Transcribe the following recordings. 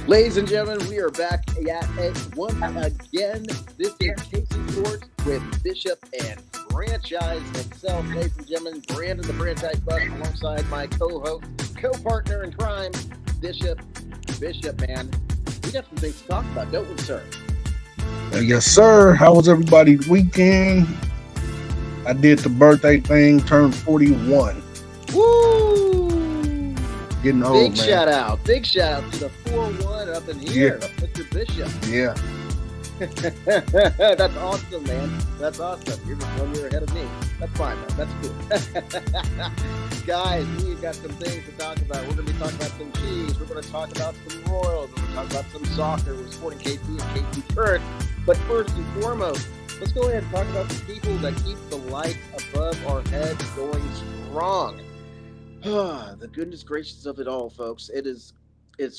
Ladies and gentlemen, we are back at it once again. This is Casey Sports with Bishop and franchise himself. Ladies and gentlemen, Brandon the Franchise Buck alongside my co-host, co-partner in crime, Bishop. Bishop, man, we got some things to talk about, don't we, sir? Yes, sir. How was everybody's weekend? I did the birthday thing, turned 41. Woo! Getting old, Big man. shout out to the 4-1 up in here, Mr. Bishop. Yeah. That's awesome, man. That's awesome. You're just 1 year ahead of me. That's fine, man. That's cool. Guys, we've got some things to talk about. We're going to be talking about some Chiefs. We're going to talk about some Royals. We're going to talk about some soccer. We're supporting KC and KC Current. But first and foremost, let's go ahead and talk about the people that keep the lights above our heads going strong. The goodness gracious of it all, folks. It's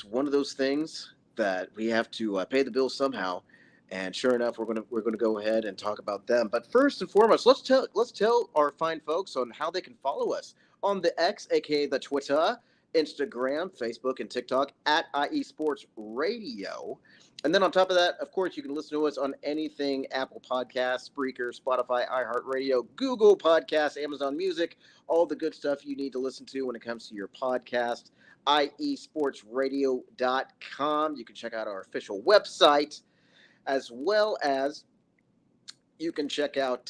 one of those things that we have to pay the bills somehow. And sure enough, we're gonna go ahead and talk about them. But first and foremost, let's tell our fine folks on how they can follow us on the X, aka the Twitter, Instagram, Facebook, and TikTok at IE Sports Radio. And then on top of that, of course, you can listen to us on anything: Apple Podcasts, Spreaker, Spotify, iHeartRadio, Google Podcasts, Amazon Music, all the good stuff you need to listen to when it comes to your podcast. IESportsRadio.com. You can check out our official website, as well as you can check out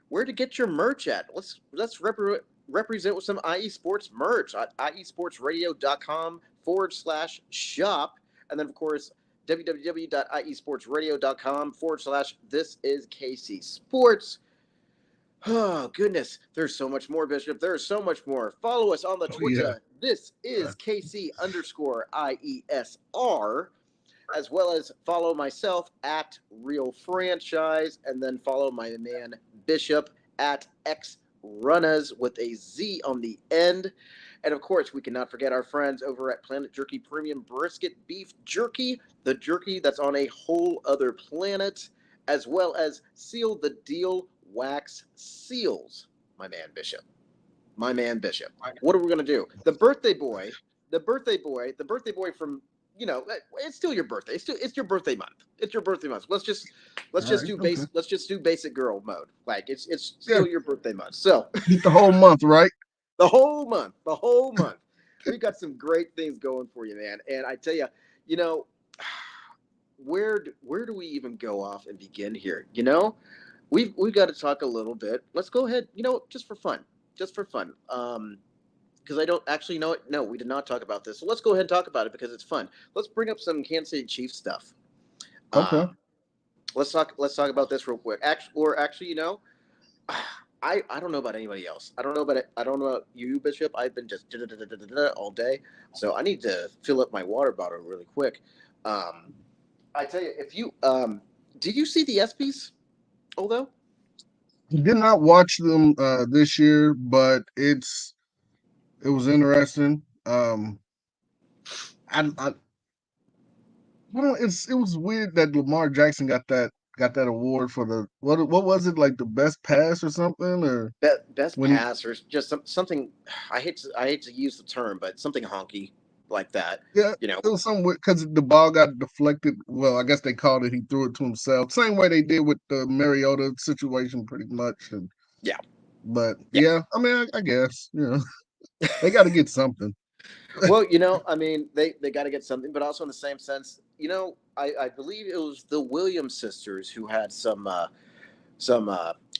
where to get your merch at. Let's represent with some IE Sports merch at IESportsRadio.com/shop. And then, of course, www.iesportsradio.com/this is KC Sports. Oh, goodness. There's so much more, Bishop. There's so much more. Follow us on the Twitter. Yeah. This is KC_IESR, as well as follow myself at Real Franchise, and then follow my man Bishop at XRunners with a Z on the end. And of course, we cannot forget our friends over at Planet Jerky Premium Brisket Beef Jerky, the jerky that's on a whole other planet, as well as Seal the Deal Wax Seals. My man Bishop. What are we going to do? The birthday boy from, it's still your birthday. It's your birthday month. Let's just do basic girl mode. Like it's still your birthday month. So Eat the whole month, right? The whole month. We've got some great things going for you, man. And I tell you, where do we even go off and begin here? We've got to talk a little bit. Let's go ahead, just for fun. Because I don't actually know it. No, we did not talk about this. So let's go ahead and talk about it because it's fun. Let's bring up some Kansas City Chiefs stuff. Okay. Let's talk about this real quick. Actually, I don't know about anybody else. I don't know about you, Bishop. I've been just all day, so I need to fill up my water bottle really quick. I tell you, if you did you see the ESPYs? Although Did not watch them this year, but it was interesting. I don't. It was weird that Lamar Jackson got that award for the what was it, like the best pass or something, or best pass or just something. I hate to use the term, but something honky like that. Yeah, it was something because the ball got deflected. Well, I guess they called it he threw it to himself. Same way they did with the Mariota situation, pretty much. And, yeah. But yeah, I mean, I guess they got to get something. Well, I mean, they got to get something, but also in the same sense, I believe it was the Williams sisters who had some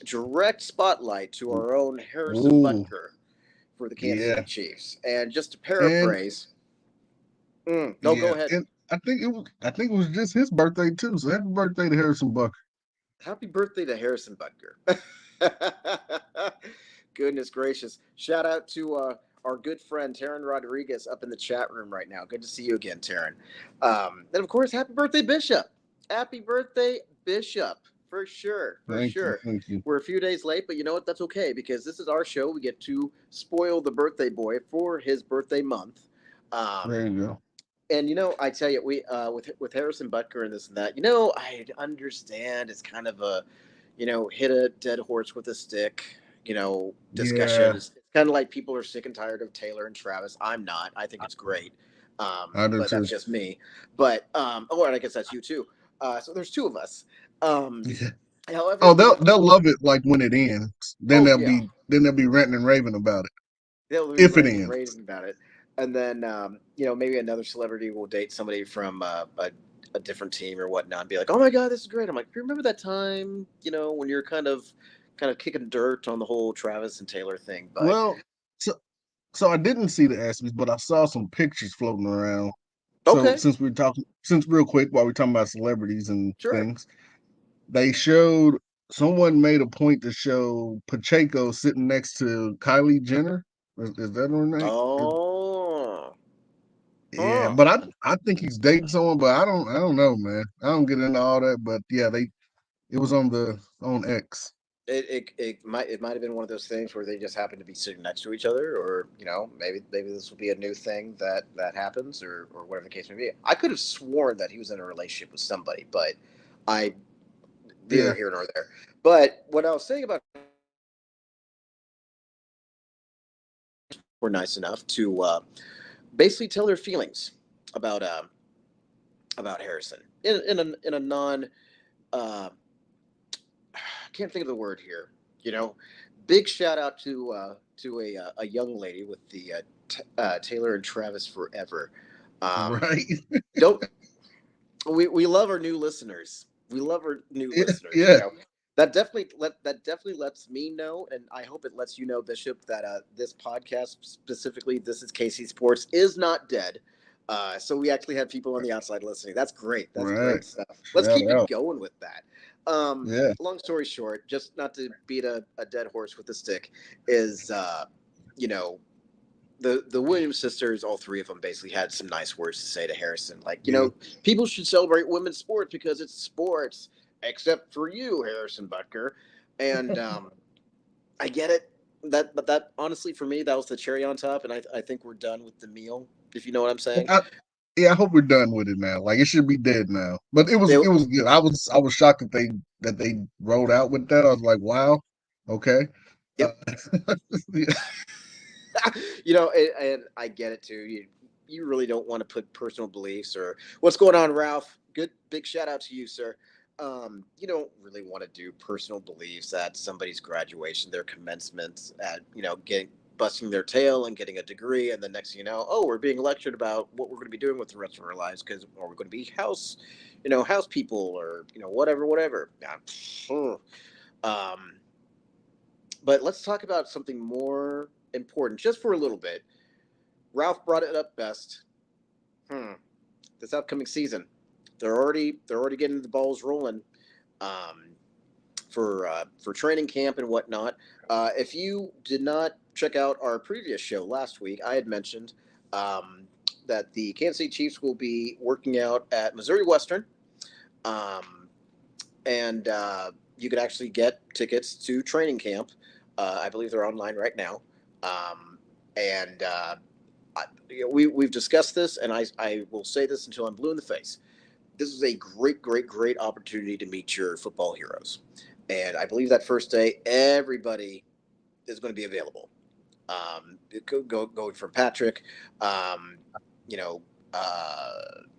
direct spotlight to our own Harrison Butker for the Kansas City Chiefs. And just to paraphrase, go ahead. And I think it was just his birthday too. So happy birthday to Harrison Butker. Happy birthday to Harrison Butker. Goodness gracious! Shout out to our good friend Taryn Rodriguez up in the chat room right now. Good to see you again, Taryn. And of course, happy birthday, Bishop. Happy birthday, Bishop. For sure. Thank you. We're a few days late, but you know what? That's okay because this is our show. We get to spoil the birthday boy for his birthday month. There you go. And I tell you, we with Harrison Butker and this and that, I understand it's kind of a, hit a dead horse with a stick, discussion. Yeah. It's kind of like people are sick and tired of Taylor and Travis. I'm not. I think it's great. I do But too. that's just me. But oh, and I guess that's you too. So there's two of us. Um, Yeah. however, Oh, they'll love it like when it ends. Then oh they'll yeah, be ranting and raving about it they'll be if it ranting and ends. raving about it, and then maybe another celebrity will date somebody from a different team or whatnot, and be like, "Oh my god, this is great." I'm like, "You remember that time, when you're kind of kicking dirt on the whole Travis and Taylor thing?" But Well, so I didn't see the Aspies, but I saw some pictures floating around. So okay, since real quick, while we're talking about celebrities and sure. things, they showed someone made a point to show Pacheco sitting next to Kylie Jenner. Is that her name? Oh, Yeah, huh. but I think he's dating someone, but I don't know, man. I don't get into all that, but yeah, it was on X. It might have been one of those things where they just happened to be sitting next to each other, or maybe this will be a new thing that happens, or whatever the case may be. I could have sworn that he was in a relationship with somebody, but I neither Yeah, here nor there. But what I was saying about were nice enough to basically tell their feelings about uh, about Harrison in a non uh, I can't think of the word here. You know, big shout out to a young lady with the Taylor and Travis Forever. Um, right. don't we love our new listeners? We love our new Yeah, listeners. yeah, That definitely lets me know, and I hope it lets you know, Bishop, that this podcast specifically, this is KC Sports, is not dead. So we actually have people on the outside listening. That's great. That's right. great stuff. Let's Shout keep it out. going with that. Yeah, Long story short, just not to beat a dead horse with a stick, is you know the Williams sisters, all three of them, basically had some nice words to say to Harrison. Like, yeah. people should celebrate women's sports because it's sports, except for you, Harrison Butker. And I get it. But that honestly, for me, that was the cherry on top, and I think we're done with the meal. If you know what I'm saying. I, yeah, I hope we're done with it now. Like it should be dead now. But They, it was good. I was shocked that they rolled out with that. I was like, wow, okay. Uh, yep. yeah, And I get it too. You really don't want to put personal beliefs or what's going on, Ralph. Good big shout out to you, sir. You don't really want to do personal beliefs at somebody's graduation, their commencement, at getting busting their tail and getting a degree, and the next thing you know, oh, we're being lectured about what we're going to be doing with the rest of our lives because, or we're going to be house people, or whatever. Yeah. Um, but let's talk about something more important, just for a little bit. Ralph brought it up best. Hmm. This upcoming season, they're already getting the balls rolling, um, for training camp and whatnot. If you did not check out our previous show last week, I had mentioned that the Kansas City Chiefs will be working out at Missouri Western, um, and you could actually get tickets to training camp. I believe they're online right now, and we've discussed this, and I will say this until I'm blue in the face. This is a great, great, great opportunity to meet your football heroes, and I believe that first day everybody is going to be available. Going from Patrick, um, you know,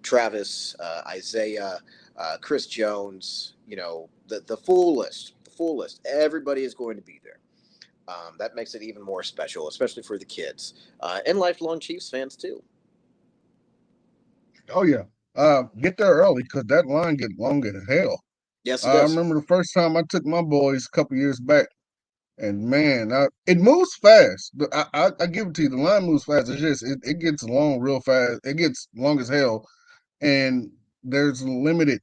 Travis, Isaiah, Chris Jones, the full list, the full list. Everybody is going to be there. That makes it even more special, especially for the kids and lifelong Chiefs fans too. oh yeah. Get there early because that line get long as hell. Yes, it I does. remember the first time I took my boys a couple years back, and man, it moves fast. I give it to you. The line moves fast. It's just it gets long real fast. It gets long as hell, and there's limited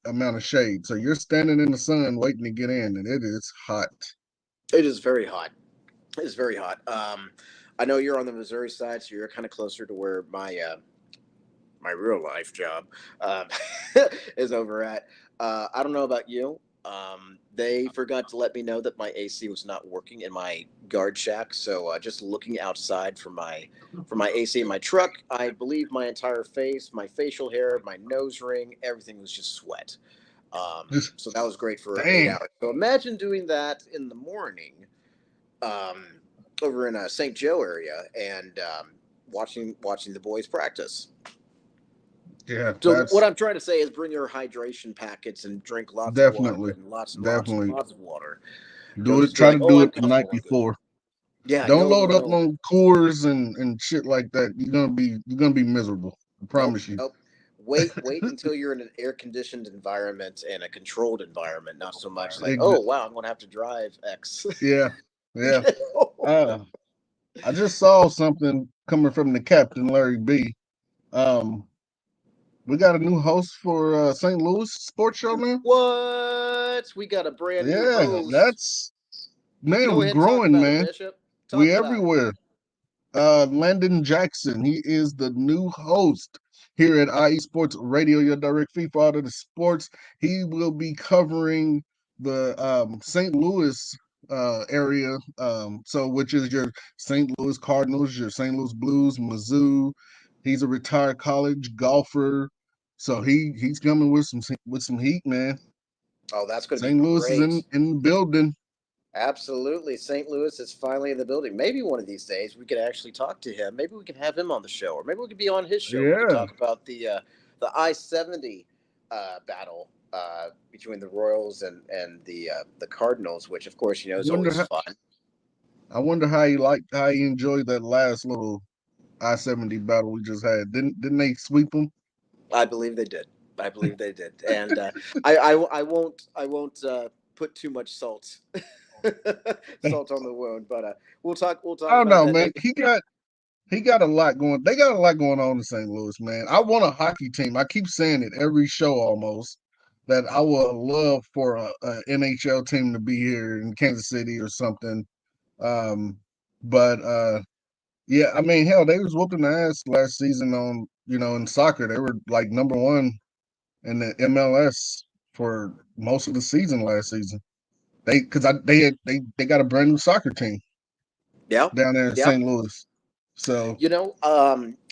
amount of shade. So you're standing in the sun waiting to get in, and it is hot. It is very hot. It is very hot. I know you're on the Missouri side, so you're kind of closer to where my real life job um, is over at. I don't know about you. They forgot to let me know that my AC was not working in my guard shack. So just looking outside for my AC in my truck, I believe my entire face, my facial hair, my nose ring, everything was just sweat. Just So that was great for 8 hours. dang. So imagine doing that in the morning, um, over in St. Joe area, and watching the boys practice. Yeah, So what that's I'm trying to say is bring your hydration packets and drink lots of water definitely, and lots and lots and definitely lots of water. do Don't it. just be Try like, to oh, do I'm it the night comfortable, I'm good. before. Yeah, Don't no, load no, up no, on Coors and shit like that. You're gonna be miserable. I nope, promise you. nope. Wait until you're in an air conditioned environment and a controlled environment. Not so much like, oh Ex- wow, I'm going to have to drive X. yeah, yeah. Uh, I just saw something coming from the captain, Larry B. Um, we got a new host for St. Louis sports show now. What? We got a brand new Yeah, host. that's man. Go We ahead and talk growing, about it, man. Bishop. We Talk about it. everywhere. Landon Jackson. He is the new host here at IE Sports Radio, your direct feed for all of the sports. He will be covering the St. Louis area, so which is your St. Louis Cardinals, your St. Louis Blues, Mizzou. He's a retired college golfer, so he's coming with some heat, man. Oh, that's going to be St. Louis is great. in the building. Absolutely. St. Louis is finally in the building. Maybe one of these days we could actually talk to him. Maybe we can have him on the show, or maybe we could be on his show. We could Yeah, talk about the I-70 battle between the Royals and the Cardinals, which of course you know is wonder always how fun. I wonder how he enjoyed that last little I-70 battle we just had. Didn't they sweep them? I believe they did. I believe they did, and I won't put too much salt salt on the wound, but we'll talk I don't about know, that. man. Maybe He got a lot going. They got a lot going on in St. Louis, man. I want a hockey team. I keep saying it every show almost that I would love for a NHL team to be here in Kansas City or something. Um, but yeah, I mean, hell, they was whooping the ass last season on in soccer. They were like number one in the MLS for most of the season last season. They got a brand new soccer team yeah, down there in yeah. St. Louis. So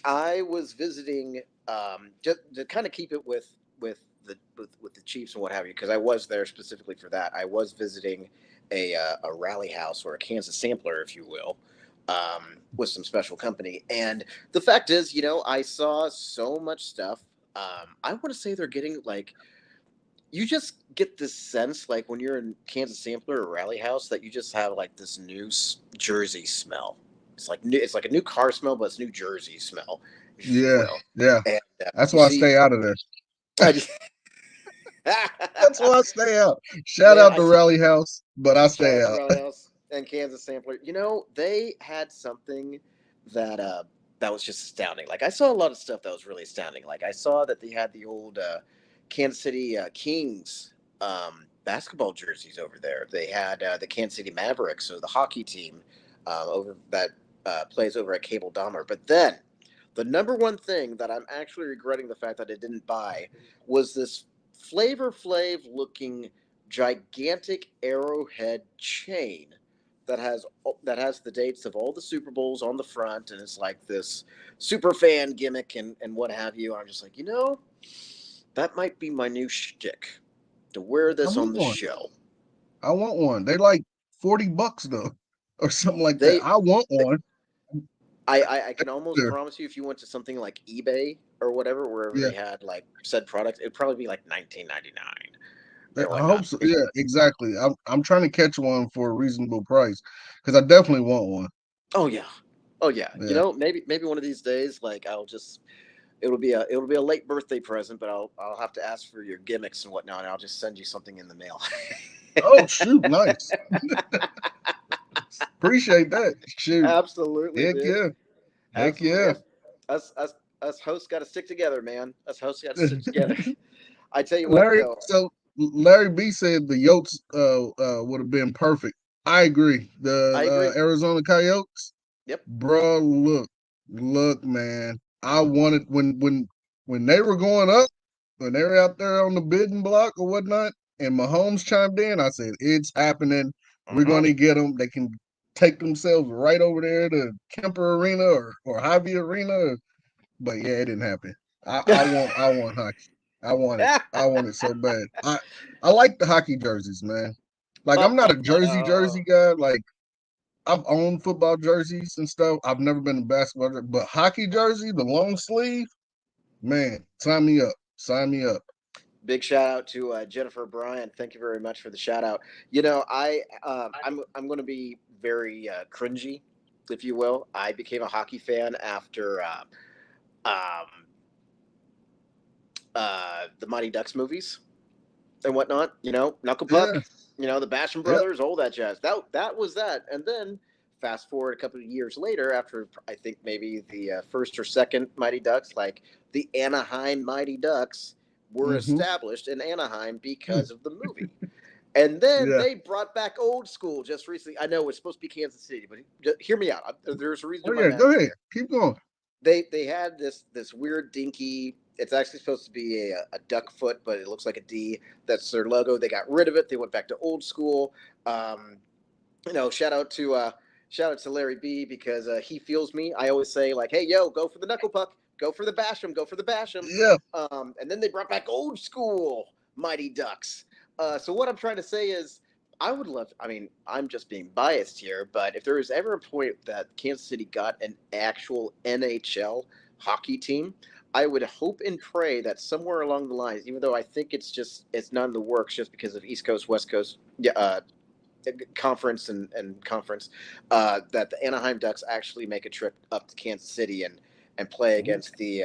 I was visiting just to kind of keep it with the Chiefs and what have you, because I was there specifically for that. I was visiting a rally house or a Kansas sampler, if you will, with some special company. And the fact is, I saw so much stuff. I want to say they're getting like you just get this sense like when you're in Kansas Sampler or Rally House that you just have like this new Jersey smell. It's like a new car smell, but it's New Jersey smell, if you yeah, will. yeah. And That's you why I see, stay out of there. I just That's why I stay out. Shout man, out I to see. Rally House, but I Shout stay out to out. Rally House and Kansas Sampler. They had something that that was just astounding. Like I saw a lot of stuff that was really astounding. Like I saw that they had the old Kansas City Kings basketball jerseys over there. They had the Kansas City Mavericks, so the hockey team over that plays over at Cable Dahmer. But then the number one thing that I'm actually regretting the fact that I didn't buy was this Flavor Flav looking gigantic arrowhead chain that has the dates of all the Super Bowls on the front, and it's like this super fan gimmick and what have you. I'm just like, that might be my new shtick to wear I this on want the one. show. I want one. They like $40 though, or something like that. They, I want they one. I can almost Yeah, promise you, if you went to something like eBay or whatever, wherever yeah. they had like said products, it'd probably be like 19.99 or I hope whatnot. so. Yeah, exactly. I'm trying to catch one for a reasonable price because I definitely want one. Oh yeah, oh yeah. Yeah. Maybe one of these days, like it'll be a late birthday present, but I'll have to ask for your gimmicks and whatnot, and I'll just send you something in the mail. Oh shoot, nice. Appreciate that. Shoot. Absolutely, Heck dude. yeah. Heck Absolutely. yeah. Us hosts got to stick together, man. Us hosts got to stick together. I tell you what, Larry, though. so Larry B said the Yotes would have been perfect. I agree. I The agree. Arizona Coyotes, Yep. bro, look, man. I wanted when they were going up, when they were out there on the bidding block or whatnot, and Mahomes chimed in. I said, "It's happening. We're Uh-huh. going to get them. They can take themselves right over there to Kemper Arena or Hy-Vee Arena." But yeah, it didn't happen. I want hockey. I want it. I want it so bad. I like the hockey jerseys, man. Like I'm not a jersey Uh, guy. Like I've owned football jerseys and stuff. I've never been a basketball jersey, but hockey jersey, the long sleeve, man, sign me up. Sign me up. Big shout out to Jennifer Bryant. Thank you very much for the shout out. I'm going to be very cringy, if you will. I became a hockey fan after the Mighty Ducks movies and whatnot. Knuckle Puck. Yeah. The Basham Yep. Brothers, all that jazz. That was that. And then fast forward a couple of years later, after I think maybe the first or second Mighty Ducks, like the Anaheim Mighty Ducks were established in Anaheim because of the movie. And then they brought back old school just recently. I know it's supposed to be Kansas City, but just hear me out. There's a reason. Go ahead. Keep going. They had this weird dinky. It's actually supposed to be a duck foot, but it looks like a D. That's their logo. They got rid of it. They went back to old school. Shout out to Larry B because he feels me. I always say like, hey, yo, go for the knuckle puck. Go for the Basham. Go for the Basham. Yeah. And then they brought back old school Mighty Ducks. So what I'm trying to say is I would love – I mean, I'm just being biased here, but if there was ever a point that Kansas City got an actual NHL hockey team, I would hope and pray that somewhere along the lines, even though I think it's not in the works just because of East Coast, West Coast conference and conference, that the Anaheim Ducks actually make a trip up to Kansas City and play against the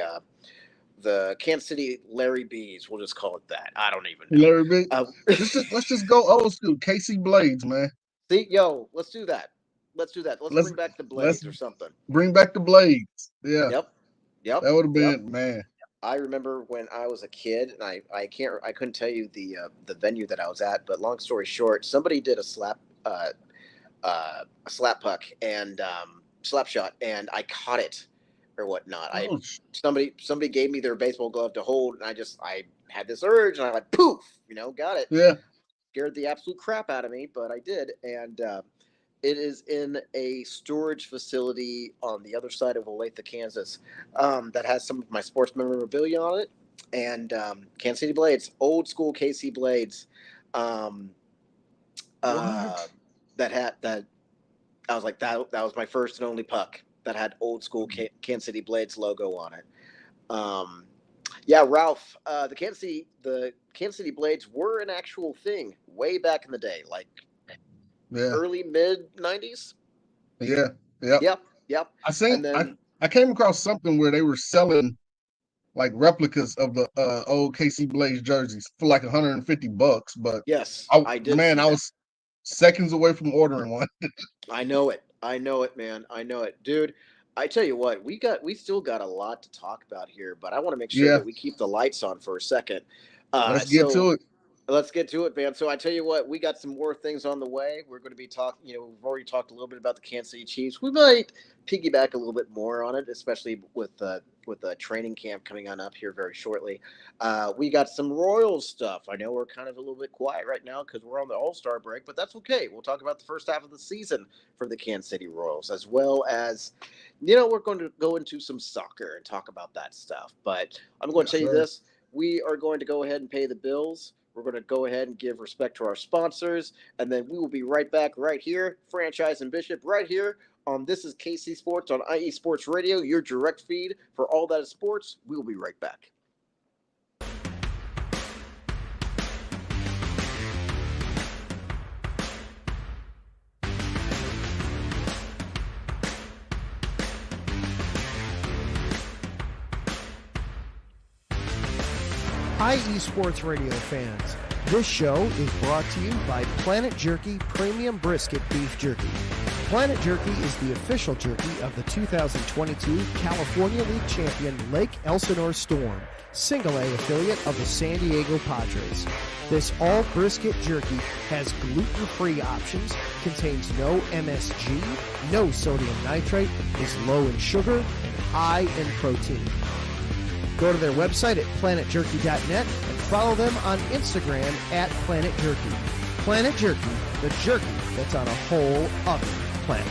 Kansas City Larry B's. We'll just call it that. I don't even know. Larry B. Let's just go old school. KC Blades, man. See, let's do that. Let's bring back the Blades or something. Bring back the Blades. Yeah. Yep. That would have been, man. I remember when I was a kid, and I couldn't tell you the venue that I was at, but long story short, somebody did a slap puck and slap shot, and I caught it or whatnot. Somebody gave me their baseball glove to hold, and I had this urge, and I like poof, got it. Yeah. Scared the absolute crap out of me, but I did, and it is in a storage facility on the other side of Olathe, Kansas, that has some of my sports memorabilia on it, and Kansas City Blades, old school KC Blades, that I was like that was my first and only puck that had old school Kansas City Blades logo on it. Ralph, the Kansas City Blades were an actual thing way back in the day, like early mid 90s. Yeah. Yep. I came across something where they were selling like replicas of the old KC Blades jerseys for like $150, but yes, I did. Man, I was seconds away from ordering one. I know it, man. I know it, dude. I tell you what, we still got a lot to talk about here, but I want to make sure that we keep the lights on for a second. Let's get to it. Let's get to it, man. So I tell you what, we got some more things on the way. We're going to be talking, we've already talked a little bit about the Kansas City Chiefs. We might piggyback a little bit more on it, especially with the training camp coming on up here very shortly. We got some Royals stuff. I know we're kind of a little bit quiet right now because we're on the All-Star break, but that's okay. We'll talk about the first half of the season for the Kansas City Royals, as well as, we're going to go into some soccer and talk about that stuff. But I'm going to tell you this. We are going to go ahead and pay the bills. We're going to go ahead and give respect to our sponsors, and then we will be right back right here, Franchise and Bishop, right here on This is KC Sports on IE Sports Radio, your direct feed for all that is sports. We will be right back. IE Sports Radio fans, this show is brought to you by Planet Jerky Premium Brisket Beef Jerky. Planet Jerky is the official jerky of the 2022 California League champion Lake Elsinore Storm, Single A affiliate of the San Diego Padres. This all brisket jerky has gluten-free options, contains no MSG, no sodium nitrate, is low in sugar, and high in protein. Go to their website at planetjerky.net and follow them on Instagram at Planet Jerky. Planet Jerky, the jerky that's on a whole other planet.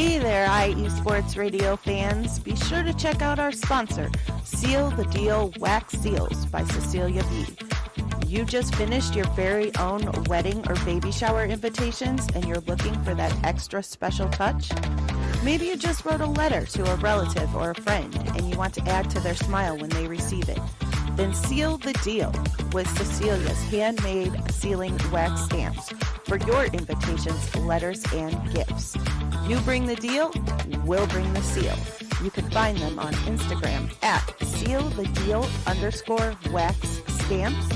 Hey there, IE Sports Radio fans. Be sure to check out our sponsor, Seal the Deal Wax Seals by Cecilia B. You just finished your very own wedding or baby shower invitations and you're looking for that extra special touch? Maybe you just wrote a letter to a relative or a friend and you want to add to their smile when they receive it. Then seal the deal with Cecilia's handmade sealing wax stamps for your invitations, letters, and gifts. You bring the deal, we'll bring the seal. You can find them on Instagram at sealthedeal_wax stamps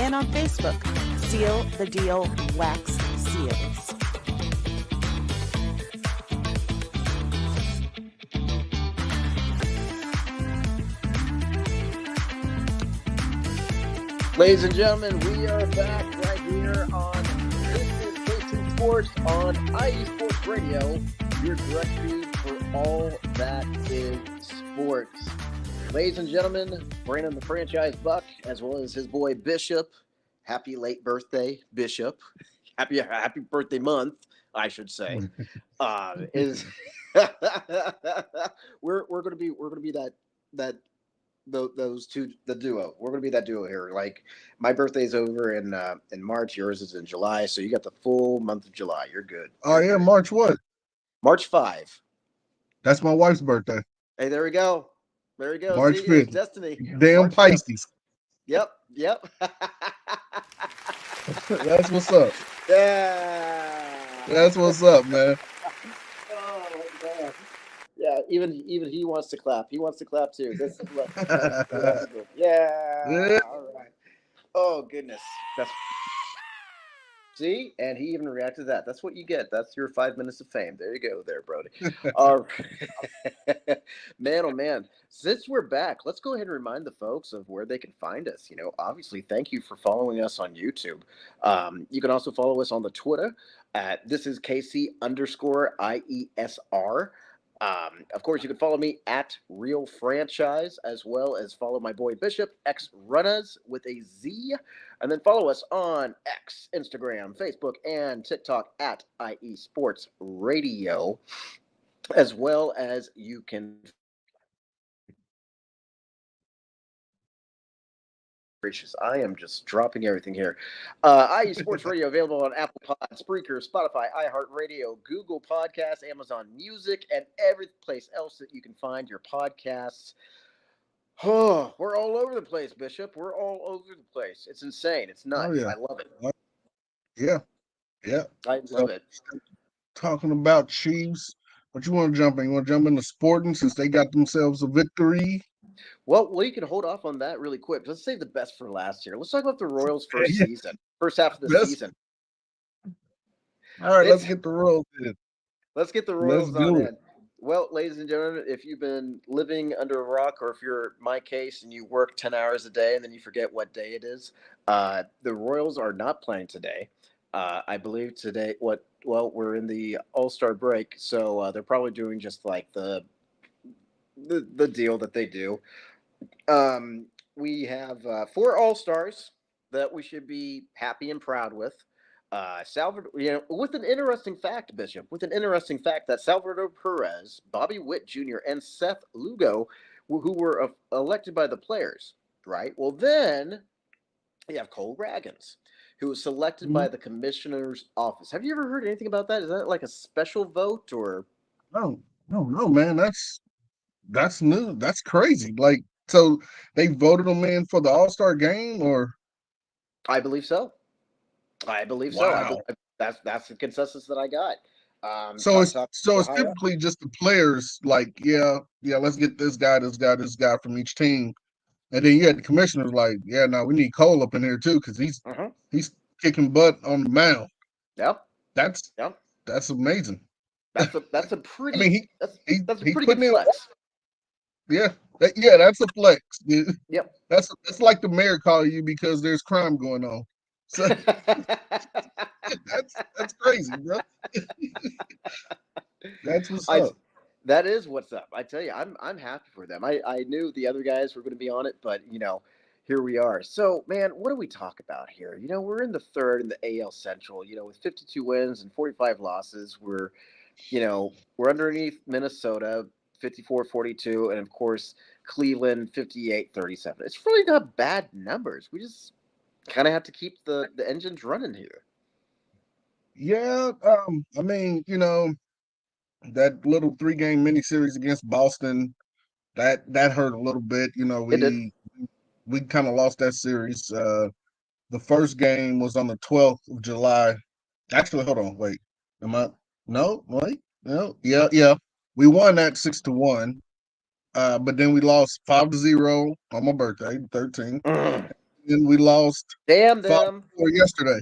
and on Facebook, Seal the Deal Wax Seals. Ladies and gentlemen, we are back right here on This is KC Sports on IE Sports Radio, your direct feed for all that is sports. Ladies and gentlemen, Brandon the Franchise Buck, as well as his boy Bishop. Happy late birthday, Bishop. Happy birthday month, I should say. Is we're gonna be those two, the duo. We're gonna be that duo here. Like, my birthday's over in March, yours is in July, so you got the full month of July. You're good. Oh yeah, March what? March 5. That's my wife's birthday. Hey, there we go. There we go. March See, it's 5th. destiny. Damn March 5th. Pisces. Yep. That's what's up. Yeah. That's what's up, man. Oh man. Yeah, even he wants to clap. He wants to clap too. This is what. Yeah. Yeah. All right. Oh goodness. That's. See, and he even reacted to that. That's what you get. That's your 5 minutes of fame. There you go, there, Brody. All right. Man, oh man. Since we're back, let's go ahead and remind the folks of where they can find us. You know, obviously, thank you for following us on YouTube. You can also follow us on the Twitter at @thisisKC_IESR. Of course, you can follow me at Real Franchise, as well as follow my boy Bishop, X Runners with a Z. And then follow us on X, Instagram, Facebook, and TikTok at IE Sports Radio, as well as you can. I am just dropping everything here. IE Sports Radio available on Apple Pod, Spreaker, Spotify, iHeartRadio, Google Podcasts, Amazon Music, and every place else that you can find your podcasts. Oh, we're all over the place, Bishop. We're all over the place. It's insane. It's nuts. Oh, yeah. I love it. Yeah. I love it. Talking about Chiefs, what you want to jump in? You want to jump into sporting since they got themselves a victory? Well, you can hold off on that really quick. Let's save the best for last year. Let's talk about the Royals' first season, first half of the season. All right, let's get the Royals in. Let's get the Royals on in. Well, ladies and gentlemen, if you've been living under a rock, or if you're my case and you work 10 hours a day and then you forget what day it is, the Royals are not playing today. I believe today, we're in the All-Star break, so they're probably doing just like the deal that they do. We have 4 All-Stars that we should be happy and proud with. Salvador, with an interesting fact, Bishop, that Salvador Perez, Bobby Witt Jr., and Seth Lugo, who were elected by the players, right? Well, then you have Cole Ragans, who was selected by the commissioner's office. Have you ever heard anything about that? Is that like a special vote or? No, man. That's new. That's crazy. Like, so they voted him in for the All-Star game, or? I believe so. Wow. That's the consensus that I got. So it's typically just the players, like, yeah, let's get this guy from each team, and then you had the commissioners like, yeah, no, we need Cole up in here too because he's kicking butt on the mound. Yep. That's amazing. That's a pretty. I mean, that's a pretty good flex. That's a flex, dude. Yep. That's like the mayor calling you because there's crime going on. So that's crazy, bro. That's what's up. That is what's up. I tell you, I'm happy for them. I knew the other guys were going to be on it, but here we are. So, man, what do we talk about here? We're in the third in the AL Central. With 52 wins and 45 losses, we're we're underneath Minnesota 54-42, and of course Cleveland 58-37. It's really not bad numbers. We just kind of have to keep the engines running here. Yeah, I mean, that little 3-game mini series against Boston, that hurt a little bit. It did. We kind of lost that series. The first game was on the 12th of July. Actually, hold on, wait. Am I? No, wait. No, yeah. We won that 6-1. But then we lost 5-0 on my birthday, 13. Then we lost Damn 5-4 them. yesterday.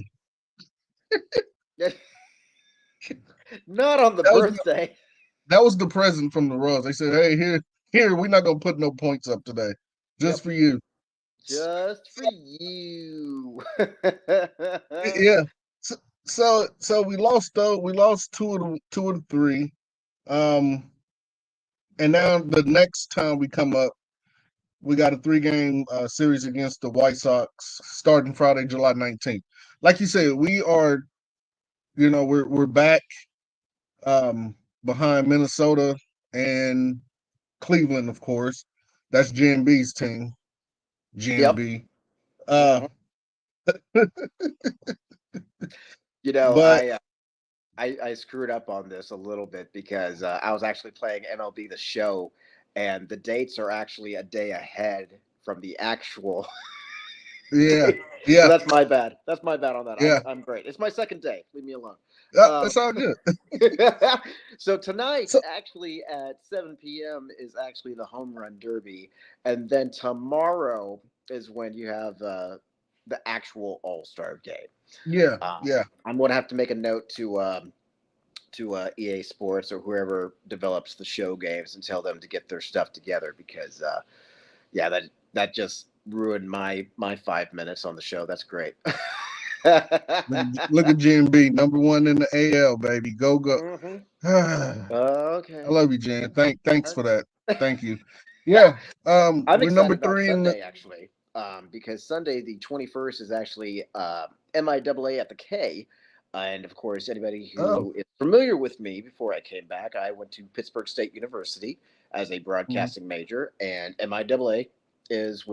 Not on the That was birthday. that was the present from the Royals. They said, "Hey, here, we're not gonna put no points up today, just Yep. for you." Just for you. Yeah. So we lost though. We lost two of the three. And now the next time we come up, we got a 3-game series against the White Sox starting Friday, July 19th. Like you said, we are, we're back behind Minnesota and Cleveland, of course. That's GMB's team. Yep. GMB. But I screwed up on this a little bit because I was actually playing MLB The Show, and the dates are actually a day ahead from the actual. yeah, So that's my bad. That's my bad on that. Yeah. I'm great. It's my second day. Leave me alone. That's all good. So tonight, So- actually at 7 p.m. is actually the home run derby, and then tomorrow is when you have the actual All-Star game. Yeah, I'm gonna have to make a note to EA Sports or whoever develops the show games and tell them to get their stuff together because that just ruined my 5 minutes on the show. That's great. Look at GMB, number 1 in the AL, baby. Go. Okay. I love you, Jan. Thanks for that. Thank you. Yeah. I'm we're excited number about 3 Sunday actually, because Sunday the 21st is actually MIAA at the K, and of course anybody who is familiar with me before I came back, I went to Pittsburgh State University as a broadcasting major, and MIAA is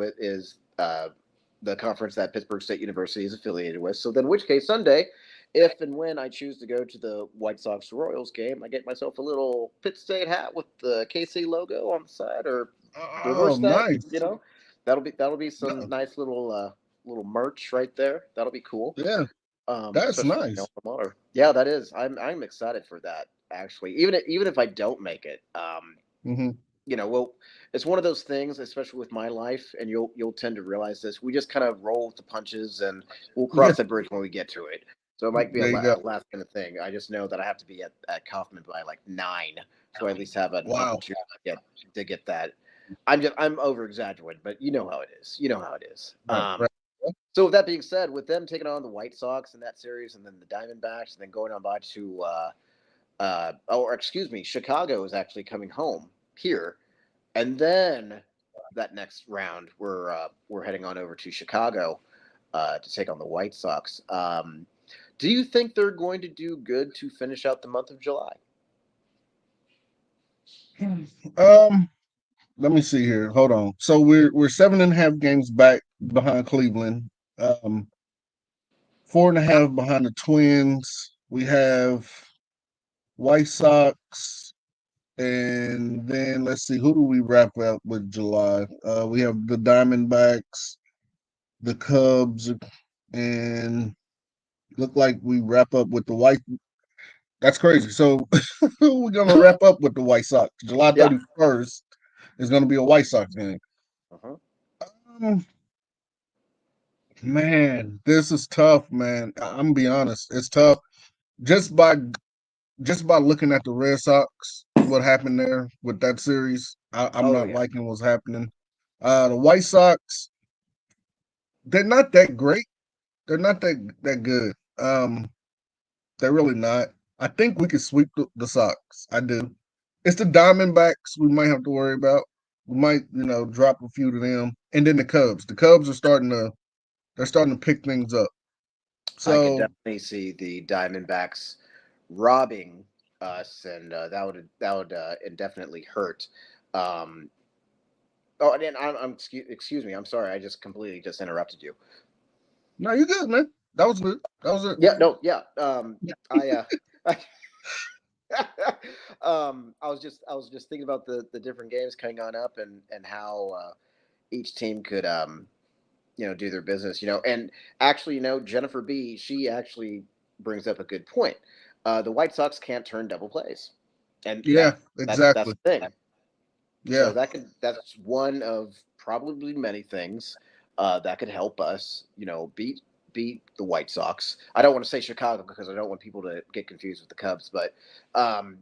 the conference that Pittsburgh State University is affiliated with. So then, in which case Sunday, if and when I choose to go to the White Sox Royals game, I get myself a little Pitt State hat with the KC logo on the side, or reverse that. Nice. That'll be some nice little merch right there. That'll be cool. Yeah, that's nice. Yeah, that is. I'm excited for that actually. Even if I don't make it, well, it's one of those things, especially with my life, and you'll tend to realize this. We just kind of roll with the punches, and we'll cross that bridge when we get to it. So it might be a last kind of thing. I just know that I have to be at Kaufman by like 9, so I at least have an opportunity to get that. I'm over exaggerating, but you know how it is. Right. So with that being said, with them taking on the White Sox in that series, and then the Diamondbacks, and then going on by to Chicago is actually coming home here, and then that next round we're heading on over to Chicago to take on the White Sox. Do you think they're going to do good to finish out the month of July? Let me see here. Hold on. So we're 7.5 games back behind Cleveland. 4.5 behind the Twins. We have White Sox, and then let's see, who do we wrap up with July? We have the Diamondbacks, the Cubs, and look like we wrap up with the White. That's crazy. So we're gonna wrap up with the White Sox. July 31st is gonna be a White Sox game. Man, this is tough, man. I'm gonna be honest. It's tough. Just by looking at the Red Sox, what happened there with that series, I'm not liking what's happening. The White Sox, they're not that great. They're not that good. They're really not. I think we could sweep the Sox. I do. It's the Diamondbacks we might have to worry about. We might, drop a few to them, and then the Cubs. The Cubs are starting to pick things up. So I can definitely see the Diamondbacks robbing us, and that would indefinitely hurt. Um, oh, and then excuse me. I'm sorry. I just completely just interrupted you. No, you good, man. That was good. That was it. Yeah. No. Yeah. I. I was just thinking about the different games coming on up, and how each team could do their business, and actually, Jennifer B, she actually brings up a good point. The White Sox can't turn double plays, and Yeah, that's exactly. the thing. So Yeah, that's one of probably many things that could help us, beat the White Sox. I don't want to say Chicago because I don't want people to get confused with the Cubs, but um,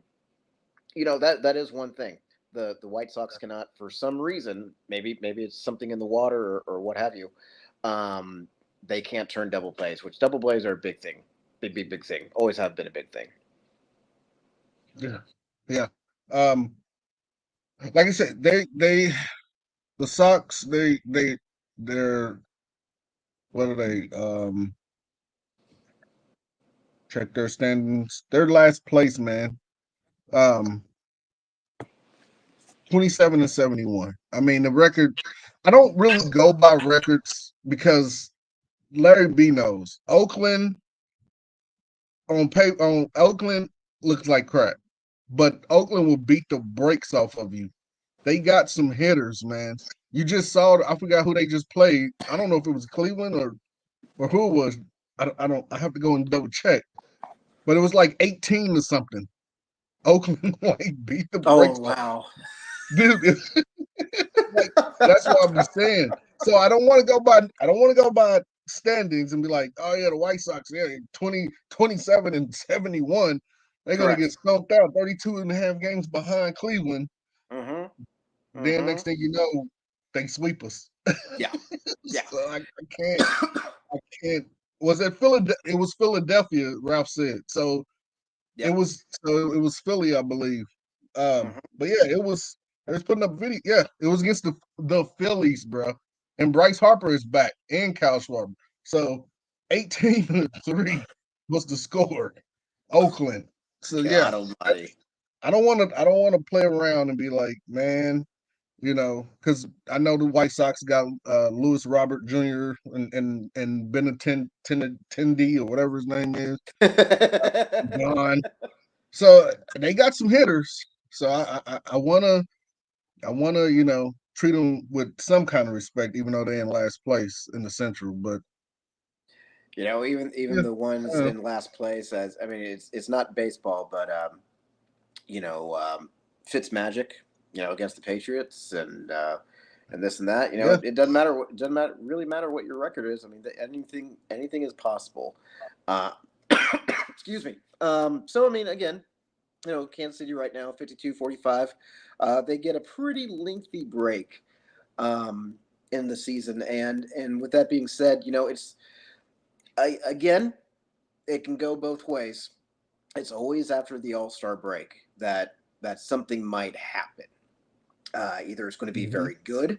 that is one thing. The White Sox cannot, for some reason, maybe it's something in the water, or what have you. Um, they can't turn double plays, which double plays are a big thing, big thing. Always have been a big thing. yeah, yeah. Um, like I said, the Sox, they're what are they? Check their standings. They're last place, man. Um, 27-71. I mean, the record. I don't really go by records because Larry B knows Oakland on Oakland looks like crap, but Oakland will beat the brakes off of you. They got some hitters, man. You just saw. I forgot who they just played. I don't know if it was Cleveland or who it was. I don't. I have to go and double check. But it was like 18 or something. Oakland like beat the Oh brakes off. wow! Dude, like that's what I'm saying. So I don't want to go by. I don't want to go by standings and be like, oh yeah, the White Sox, yeah, 27-71. They're gonna get Correct. skunked out 32 and a half games behind Cleveland. Mm-hmm. Then Mm-hmm. next thing you know, they sweep us. Yeah. Yeah. So I can't. I can't. Was it Philadelphia? It was Philadelphia. Ralph said so. It Yep. was Philly, I believe. Mm-hmm. But yeah, it was. It was putting up video. Yeah, it was against the Phillies, bro. And Bryce Harper is back and Kyle Schwarber. So 18-3 was the score. Oakland. So yeah, God Almighty. I don't want to. I don't want to play around and be like, man, because I know the White Sox got Lewis Robert Jr. and Benintendi or whatever his name is, gone. So they got some hitters. So I wanna treat them with some kind of respect, even though they're in last place in the Central. But Even yeah, the ones in last place, as I mean, it's not baseball, but you know, Fitz Magic, against the Patriots, and this and that. yeah, It doesn't matter. It doesn't really matter what your record is. I mean, anything is possible. Uh, excuse me. So I mean, again, Kansas City right now, 52-45. They get a pretty lengthy break um, in the season, and with that being said, again, it can go both ways. It's always after the All-Star break that something might happen. Either it's going to be hmm very good,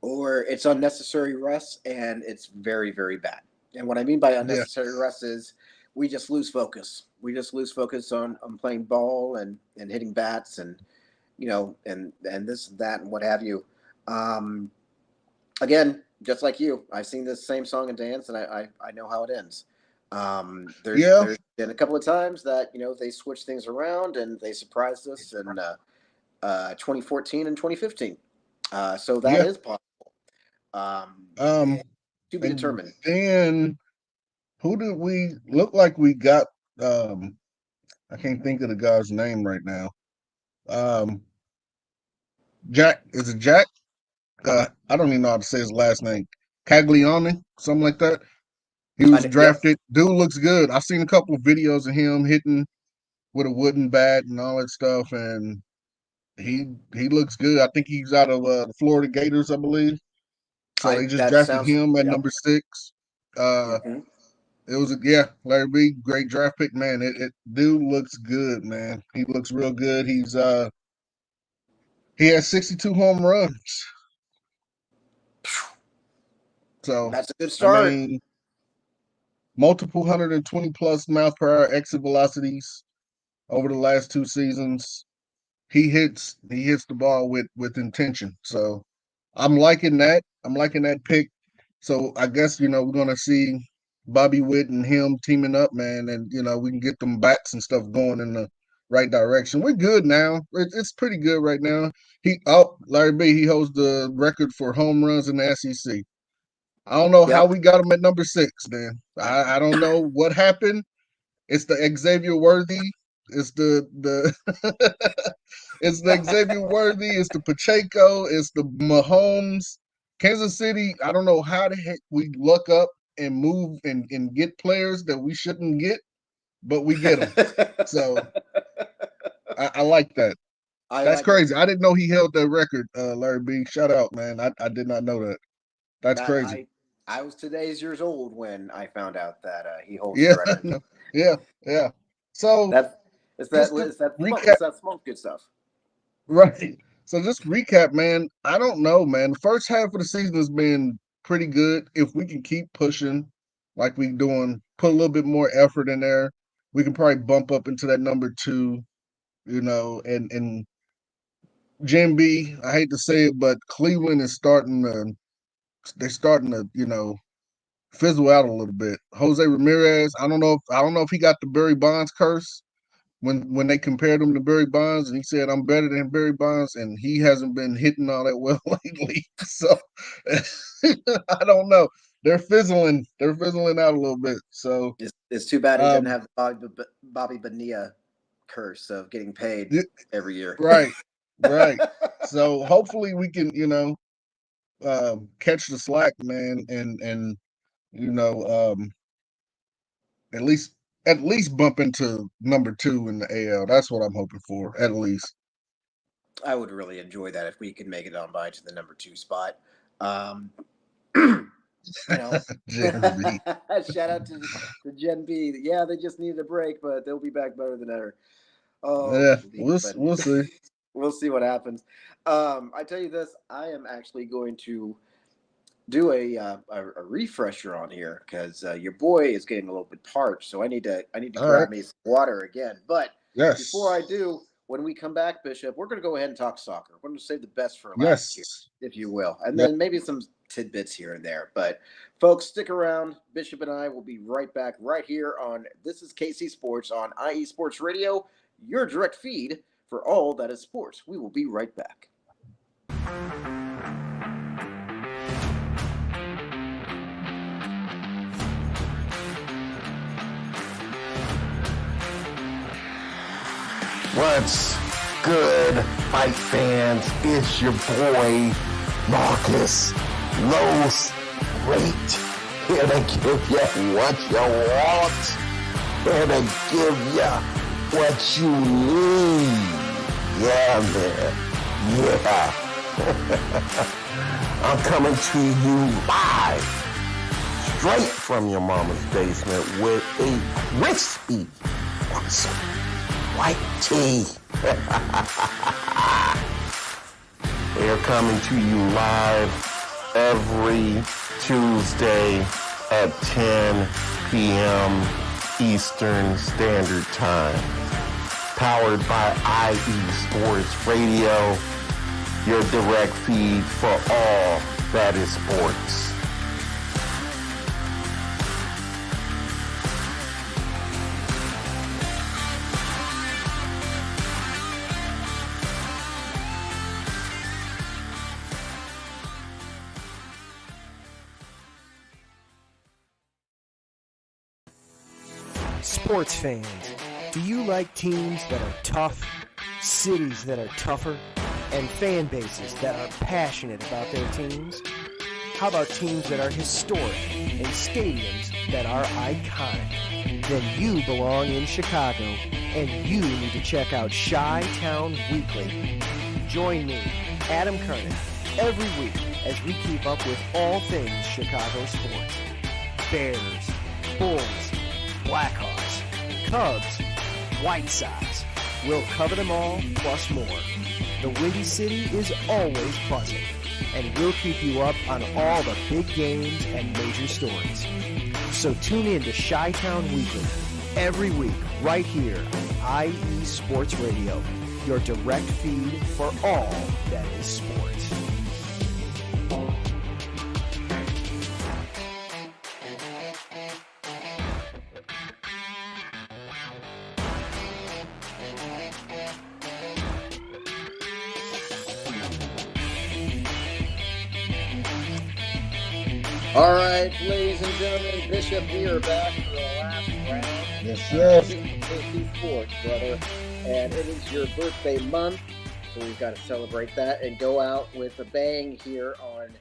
or it's unnecessary rest, and it's very, very bad. And what I mean by yeah, unnecessary rest is we just lose focus. We just lose focus on playing ball and hitting bats, and this, that, and what have you. Um, Again, just like you, I've seen this same song and dance, and I know how it ends. There's yeah, there's been a couple of times that they switched things around and they surprised us in 2014 and 2015. So that yeah. is possible. Um, Um, to be and determined. then who did we look like we got? I can't think of the guy's name right now. Um, Jack, is it Jack? I don't even know how to say his last name. Caglione, something like that. He was Yep. drafted. Dude looks good. I've seen a couple of videos of him hitting with a wooden bat and all that stuff, and he looks good. I think he's out of the Florida Gators, I believe. So I they just that drafted sounds him at Yep. number 6. Hmm. It was Larry B, great draft pick, man. It dude looks good, man. He looks real good. He has 62 home runs. So That's a good I start. mean, multiple 120 plus miles per hour exit velocities. over the last 2 seasons. He hits the ball with intention. So I'm liking that. I'm liking that pick. So I guess we're gonna see Bobby Witt and him teaming up, man, and we can get them backs and stuff going in the right direction. We're good now. It's pretty good right now. Larry B. He holds the record for home runs in the SEC. I don't know how Yep. we got him at number 6. Then I don't know what happened. It's the Xavier Worthy. It's the it's the Xavier Worthy. It's the Pacheco. It's the Mahomes. Kansas City. I don't know how the heck we luck up and move and get players that we shouldn't get, but we get them. So I like that. That's crazy. I didn't know he held that record, Larry B. Shout out, man. I did not know that. That's crazy. I was today's years old when I found out that he holds Yeah, the record. no, yeah. So It's that smoke good stuff. right. So just recap, man. I don't know, man. The first half of the season has been pretty good. If we can keep pushing like we doing, put a little bit more effort in there, we can probably bump up into that number 2, and Jim B, I hate to say it, but Cleveland is starting to fizzle out a little bit. Jose Ramirez, I don't know if he got the Barry Bonds curse when they compared him to Barry Bonds, and he said I'm better than Barry Bonds, and he hasn't been hitting all that well lately. So I don't know. They're fizzling out a little bit. So it's too bad he didn't have the Bobby Bonilla curse of getting paid every year. Right. So hopefully we can, catch the slack, man, and at least bump into number 2 in the AL. That's what I'm hoping for, at least. I would really enjoy that if we could make it on by to the number 2 spot. Gen B. Shout out to Gen B. Yeah, they just needed a break, but they'll be back better than ever. Oh, yeah, we'll see. We'll see what happens. I tell you this, I am actually going to do a refresher on here because your boy is getting a little bit parched, so I need to grab me some water again. But before I do, when we come back, Bishop, we're going to go ahead and talk soccer. We're going to save the best for last year, if you will, and then maybe some tidbits here and there. But folks, stick around. Bishop and I will be right back right here on This is KC Sports on IE Sports Radio, your direct feed for all that is sports. We will be right back. What's good, fight fans? It's your boy, Marcus Los Great, here to give you what you want, here to give you what you need. Yeah, man. Yeah. I'm coming to you live, straight from your mama's basement with a crispy white tea. They're coming to you live every Tuesday at 10 p.m. Eastern Standard Time. Powered by IE Sports Radio, your direct feed for all that is sports. Sports fans, do you like teams that are tough, cities that are tougher, and fan bases that are passionate about their teams? How about teams that are historic and stadiums that are iconic? Then you belong in Chicago, and you need to check out Chi-Town Weekly. Join me, Adam Kernan, every week as we keep up with all things Chicago sports. Bears, Bulls, Blackhawks, Cubs, White Sox. We'll cover them all, plus more. The Windy City is always buzzing, and we'll keep you up on all the big games and major stories. So tune in to Chi-Town Weekly every week right here on IE Sports Radio, your direct feed for all that is sports. All right, ladies and gentlemen, Bishop, we are back for the last round. Yes, yes. KC Sports, brother. And it is your birthday month, so we've got to celebrate that and go out with a bang here on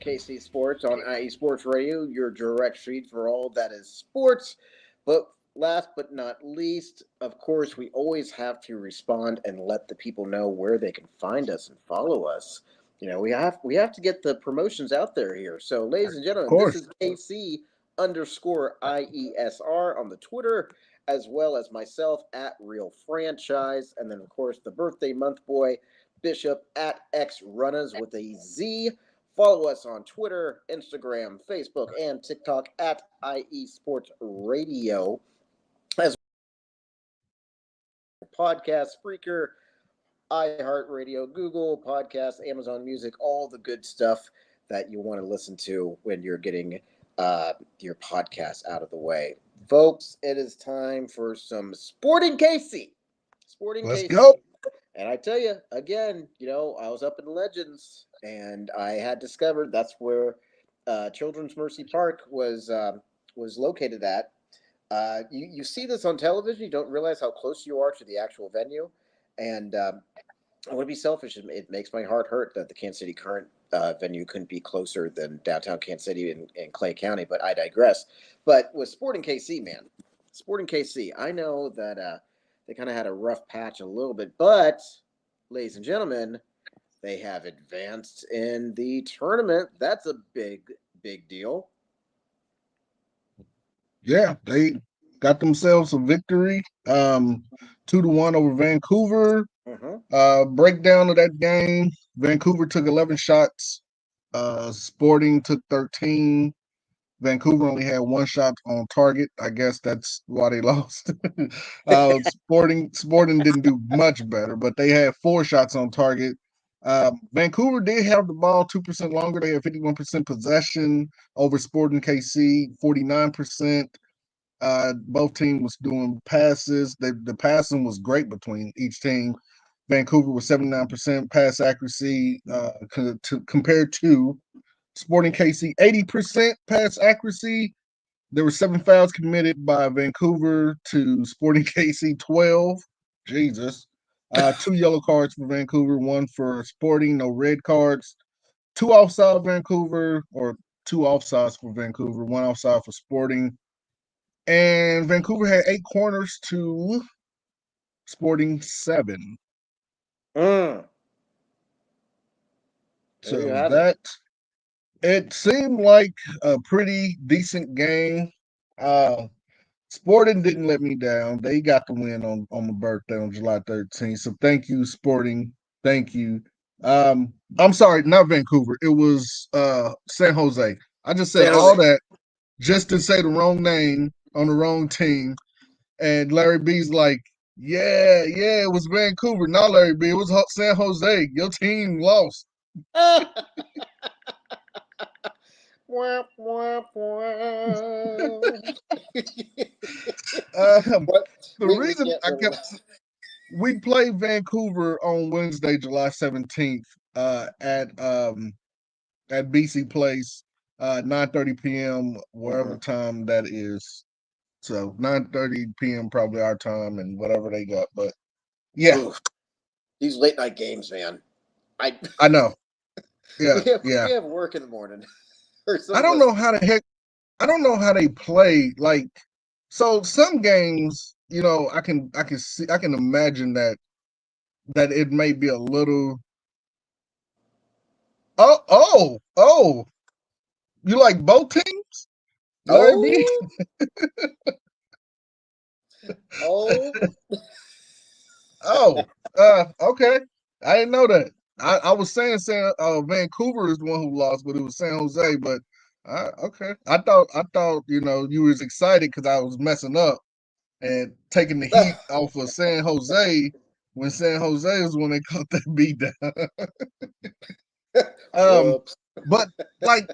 KC Sports, on IE Sports Radio, your direct feed for all that is sports. But last but not least, of course, we always have to respond and let the people know where they can find us and follow us. You know, we have to get the promotions out there here. So, ladies and gentlemen, this is KC_IESR on the Twitter, as well as myself at Real Franchise. And then, of course, the birthday month boy, Bishop at XRunners with a Z. Follow us on Twitter, Instagram, Facebook, and TikTok at IE Sports Radio. As podcast, Spreaker, iHeartRadio, Google Podcasts, Amazon Music, all the good stuff that you want to listen to when you're getting your podcast out of the way. Folks, it is time for some Sporting KC. Let's go. And I tell you, again, you know, I was up in Legends, and I had discovered that's where Children's Mercy Park was located at. You see this on television, you don't realize how close you are to the actual venue. And I want to be selfish. It makes my heart hurt that the Kansas City Current venue couldn't be closer than downtown Kansas City in Clay County, but I digress. But with Sporting KC, man, Sporting KC, I know that they kind of had a rough patch a little bit, but, ladies and gentlemen, they have advanced in the tournament. That's a big, big deal. Yeah, they got themselves a victory, 2-1 over Vancouver. Breakdown of that game: Vancouver took 11 shots, Sporting took 13. Vancouver only had one shot on target. I guess that's why they lost. Sporting didn't do much better, but they had 4 shots on target. Vancouver did have the ball 2% longer. They had 51% possession over Sporting KC, 49%. Both teams was doing passes. The passing was great between each team. Vancouver was 79% pass accuracy compared to Sporting KC, 80% pass accuracy. There were 7 fouls committed by Vancouver to Sporting KC, 12. Jesus. 2 yellow cards for Vancouver, 1 for Sporting, no red cards. 2 offside Vancouver, or 2 offsides for Vancouver, 1 offside for Sporting. And Vancouver had 8 corners to Sporting 7. So that it seemed like a pretty decent game. Sporting didn't let me down. They got the win on my birthday on July 13th. So thank you, Sporting. Thank you. I'm sorry, not Vancouver. It was San Jose. I just said all that just to say the wrong name on the wrong team. And Larry B's like, yeah, it was Vancouver. Not Larry B. It was San Jose. Your team lost. Wah, wah, wah. The reason we played Vancouver on Wednesday, July 17th, at BC Place, 9:30 p.m. wherever time that is. So 9:30 p.m. probably our time and whatever they got. But yeah, oof. These late night games, man. I know. Yeah, we have work in the morning. I don't know how the heck. I don't know how they play. Like, so some games, you know, I can imagine that it may be a little. Oh! You like both teams? Okay. I didn't know that. I was saying Vancouver is the one who lost, but it was San Jose. But okay, I thought you know you was excited because I was messing up. and taking the heat off of San Jose when San Jose was when they caught that beat down. Whoops. But like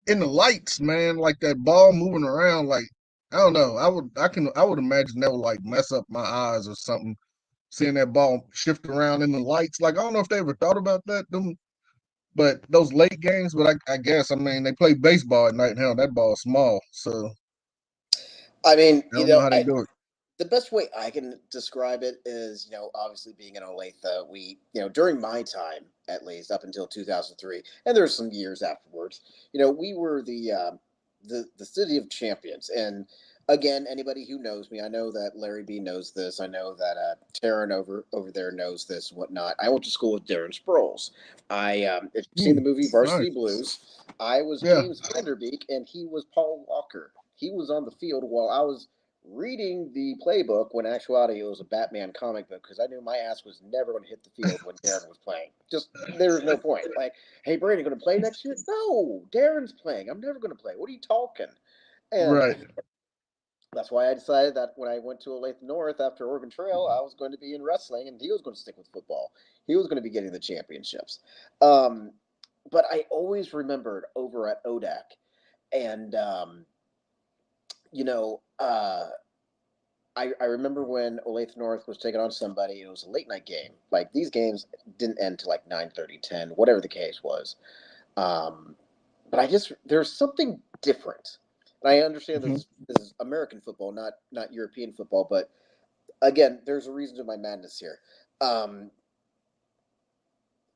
in the lights, man, like that ball moving around, like I don't know. I would imagine that would like mess up my eyes or something. Seeing that ball shift around in the lights, like I don't know if they ever thought about that. But those late games, but I guess I mean they play baseball at night now. That ball's small, so I mean, I don't know how they do it. the best way I can describe it is, obviously being in Olathe, during my time, at least up until 2003, and there's some years afterwards, we were the city of champions. And again, anybody who knows me, I know that Larry B knows this. I know that Taryn over there knows this and whatnot. I went to school with Darren Sproles. If you've seen the movie Varsity Nice. Blues, I was Yeah. James Vanderbeek, and he was Paul Walker. He was on the field while I was reading the playbook, when in actuality it was a Batman comic book, because I knew my ass was never going to hit the field when Darren was playing. Just there was no point. Like, hey, Brady, going to play next year? No, Darren's playing. I'm never going to play. What are you talking? And Right. that's why I decided that when I went to Olathe North after Oregon Trail, I was going to be in wrestling, and he was going to stick with football. He was going to be getting the championships. But I always remembered over at ODAC, and I remember when Olathe North was taking on somebody. It was a late night game. Like, these games didn't end till like 9:30, 10, whatever the case was. But there's something different. And I understand Mhm. this is American football, not European football. But again, there's a reason to my madness here.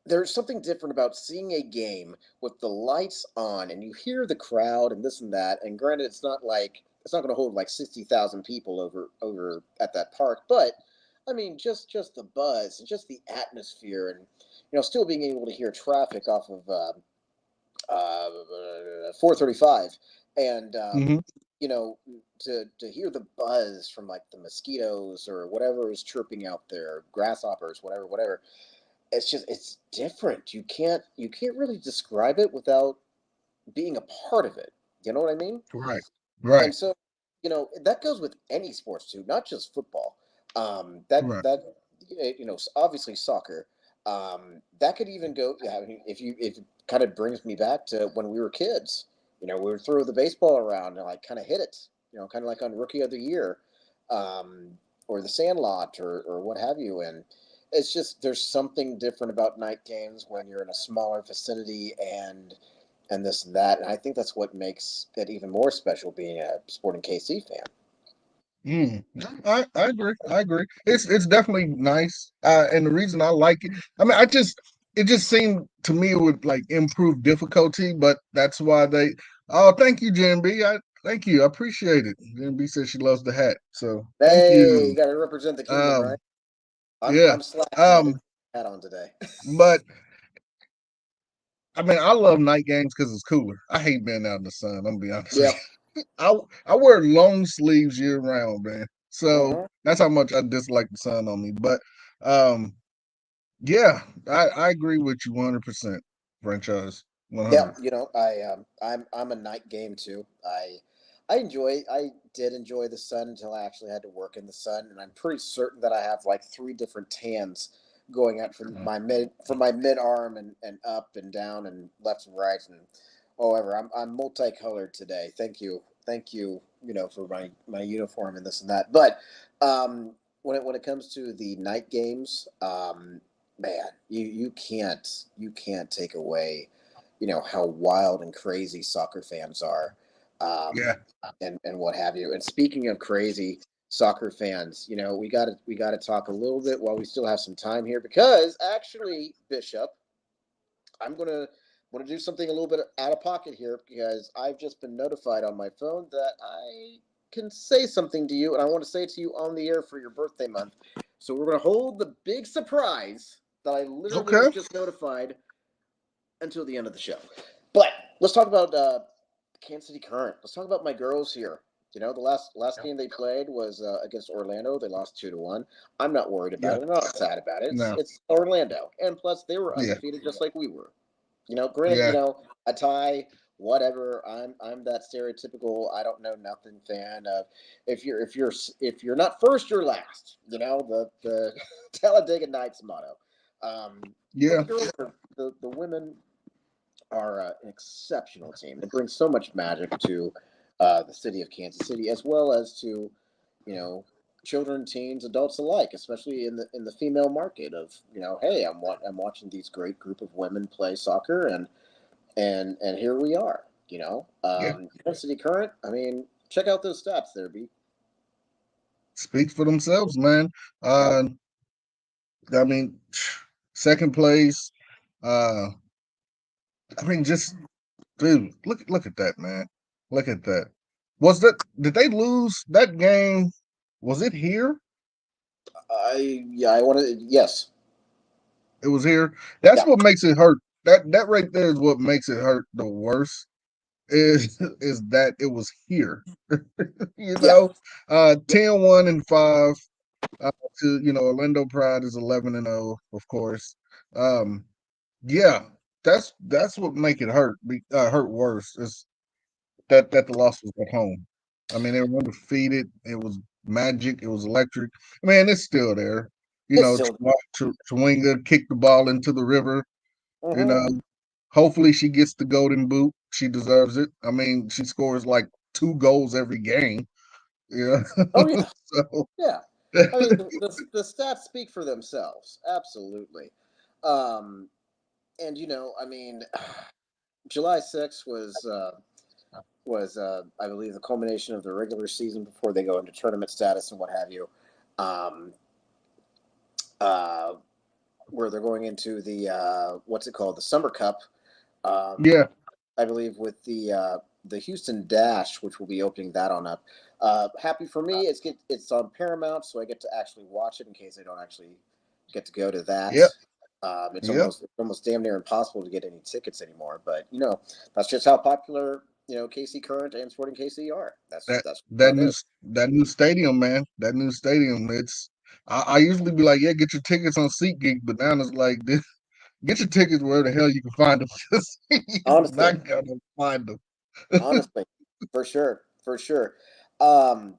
There's something different about seeing a game with the lights on and you hear the crowd and this and that. And granted, it's not going to hold like 60,000 people over at that park, but I mean, just the buzz and just the atmosphere, and still being able to hear traffic off of 435, and Mhm. to hear the buzz from like the mosquitoes or whatever is chirping out there, grasshoppers, whatever. It's different. You can't really describe it without being a part of it. You know what I mean? Right. And Right. so, that goes with any sports too, not just football. That Right. that obviously soccer. That could even go. Yeah, I mean, if it kind of brings me back to when we were kids. We would throw the baseball around and like kind of hit it. Kind of like on Rookie of the Year, or the Sandlot, or what have you. And it's just, there's something different about night games when you're in a smaller vicinity, and this and that. And I think that's what makes it even more special being a Sporting KC fan. Mm. I agree. I agree. It's definitely nice. And the reason I like it, I mean, it just seemed to me it would like improve difficulty, but that's why they. Oh, thank you, Jen B. Thank you. I appreciate it. Jen B says she loves the hat, so thank Hey, you. you got to represent the kingdom, Um, right? I'm yeah. I'm slacking. I didn't Um, have a hat on today. but I mean, I love night games because it's cooler. I hate being out in the sun. I'm gonna be honest with Yeah. you. I wear long sleeves year round, man. So Mhm. that's how much I dislike the sun on me. But um, yeah, I agree with you 100%. Franchise Yeah, 100. I'm a night game too. I did enjoy the sun until I actually had to work in the sun, and I'm pretty certain that I have like three different tans going out from my mid arm, and up and down and left and right, and however, I'm multicolored today. Thank you, for my uniform and this and that. But when it comes to the night games, man, you can't take away how wild and crazy soccer fans are, Yeah. and what have you. And speaking of crazy soccer fans, we got to talk a little bit while we still have some time here, because actually, Bishop, I'm gonna do something a little bit out of pocket here, because I've just been notified on my phone that I can say something to you, and I want to say it to you on the air for your birthday month. So we're gonna hold the big surprise that I literally Okay. was just notified until the end of the show. But let's talk about Kansas City Current. Let's talk about my girls here. The last game they played was against Orlando. They lost 2-1. I'm not worried about Yeah. it. I'm not sad about it. It's, No. it's Orlando, and plus they were Yeah. undefeated just like we were. Granted, Yeah. a tie whatever. I'm that stereotypical I don't know nothing fan of if you're not first, you're last. The Talladega Nights motto. But Yeah, the girls, the women are an exceptional team. They bring so much magic to the city of Kansas City, as well as to you know children, teens, adults alike, especially in the female market. Of hey, I'm watching these great group of women play soccer, and here we are. yeah. Kansas City Current. I mean, check out those stats there, B. Speaks for themselves, man. Yep. Uh, I mean, second place. Uh, I mean, just dude, look at that, man. Look at that. Did they lose that game? Was it here? I want to. Yes. It was here. That's Yeah. what makes it hurt. That right there is what makes it hurt the worst. Is that it was here. you Yeah. know, 10-1 and 5. To Orlando Pride is 11-0, of course. Um, yeah, that's what make it hurt worse. Is that the loss was at home. I mean, they were undefeated. It was magic. It was electric. Man, it's still there. It's still. Chwinga kicked the ball into the river. You Mhm. know, hopefully she gets the golden boot. She deserves it. I mean, she scores like 2 goals every game. Yeah. Oh yeah. so Yeah. I mean, the stats speak for themselves. Absolutely. Um, and I mean, July 6th was I believe the culmination of the regular season before they go into tournament status and what have you. Um, uh, where they're going into the what's it called, the Summer Cup. Um, yeah, I believe with the Houston Dash, which will be opening that on up. Happy for me, it's on Paramount, so I get to actually watch it in case I don't actually get to go to that. yep, It's yep. almost damn near impossible to get any tickets anymore. But that's just how popular KC Current and Sporting KC are. That That's that what it new is. that new stadium, man. That new stadium. I usually be like, yeah, get your tickets on SeatGeek, but now it's like, get your tickets where the hell you can find them. 'Cause you're Honestly, not gonna find them. honestly, for sure, for sure. Um,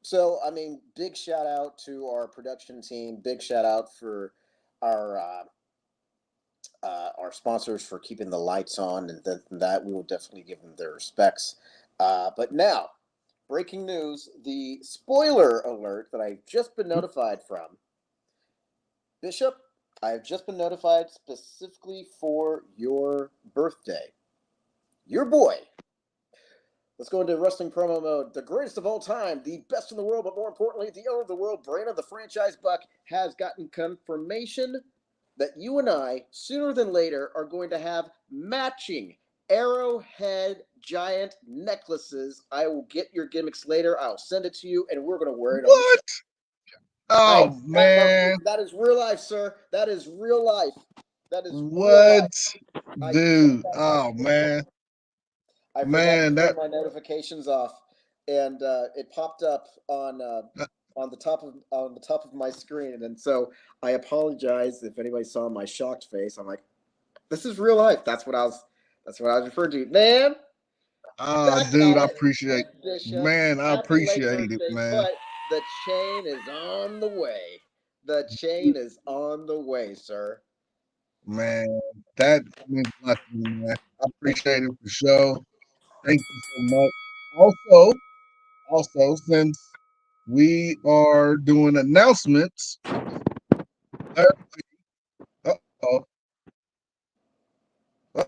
so I mean, big shout out to our production team. Big shout out for our our sponsors for keeping the lights on, and that we will definitely give them their respects. But now, breaking news: the spoiler alert that I've just been notified from Bishop. I have just been notified specifically for your birthday. Your boy. Let's go into wrestling promo mode. The greatest of all time, the best in the world, but more importantly, the owner of the world, Brandon the Franchise Buck, has gotten confirmation that you and I, sooner than later, are going to have matching Arrowhead giant necklaces. I will get your gimmicks later. I'll send it to you, and we're going to wear it on the show. What? Oh man, That is real life, sir. That is real life. That is real life. what, I dude? Oh man, I forgot to man, turn my notifications off, and it popped up that on the top of my screen, and so I apologize if anybody saw my shocked face. I'm like, this is real life. That's what I was referring to, man. Back dude, at it, Bishop. I Happy late appreciate it, birthday, man. but the chain is on the way. The chain is on the way, sir. Man, that means a lot to me, man. I appreciate it for sure. Thank you so much. Also, since we are doing announcements, uh oh, oh,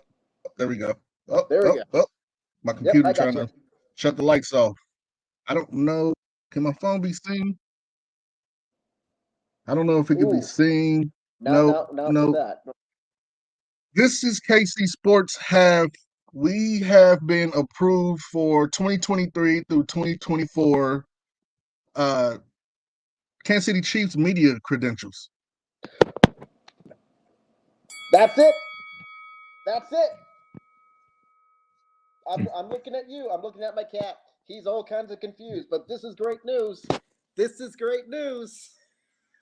there we go. Oh, There we oh, go. oh, my Yep, computer I got trying you. to shut the lights off. I don't know. Can my phone be seen? I don't know if it can be Ooh, seen. now, No, now, now for no. that. This is KC Sports. We have been approved for 2023 through 2024 uh Kansas City Chiefs media credentials. That's it. That's it. I'm looking at you. I'm looking at my cat. He's all kinds of confused, but this is great news. This is great news.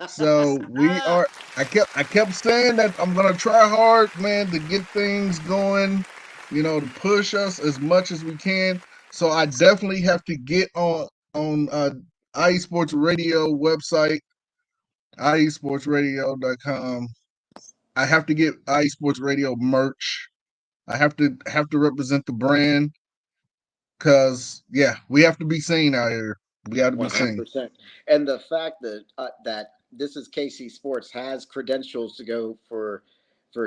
So we are I kept saying that I'm gonna try hard, man, to get things going, to push us as much as we can. So I definitely have to get on IE Sports Radio website, iesportsradio.com. I have to get IE Sports Radio merch. I have to represent the brand because we have to be seen out here. We got to be seen. 100%. And the fact that that this is KC Sports has credentials to go for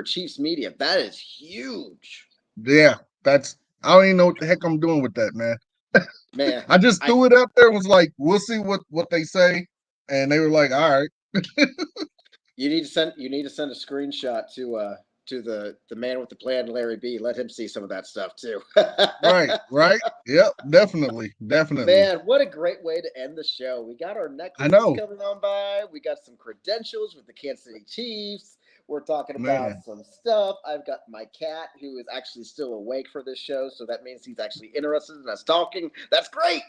Chiefs media, that is huge. Yeah, I don't even know what the heck I'm doing with that, man. Man, I just threw it out there and was like, we'll see what they say. And they were like, all right. You need to send a screenshot to the man with the plan, Larry B. Let him see some of that stuff too. Right. Yep, definitely. Man, what a great way to end the show. We got our necklaces coming on by. We got some credentials with the Kansas City Chiefs. We're talking about some stuff. I've got my cat who is actually still awake for this show, so that means he's actually interested in us talking. That's great.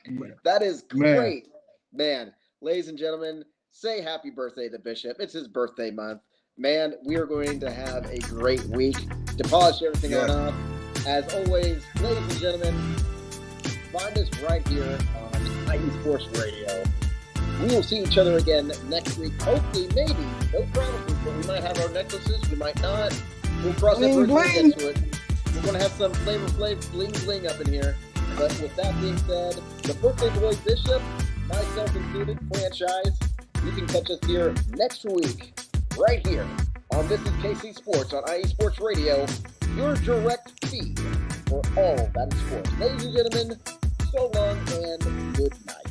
That is great. Man, ladies and gentlemen, say happy birthday to Bishop. It's his birthday month. Man, we are going to have a great week. To polish everything on up, as always, ladies and gentlemen, find us right here on IE Sports Radio. We will see each other again next week. Hopefully, maybe. No promises, but we might have our necklaces. We might not. We'll cross that bridge when we get to it. We're going to have some Flavor Flav bling bling up in here. But with that being said, the birthday boy Bishop, myself included, franchise, you can catch us here next week, right here on This is KC Sports on IE Sports Radio, your direct feed for all that is sports. Ladies and gentlemen, so long and good night.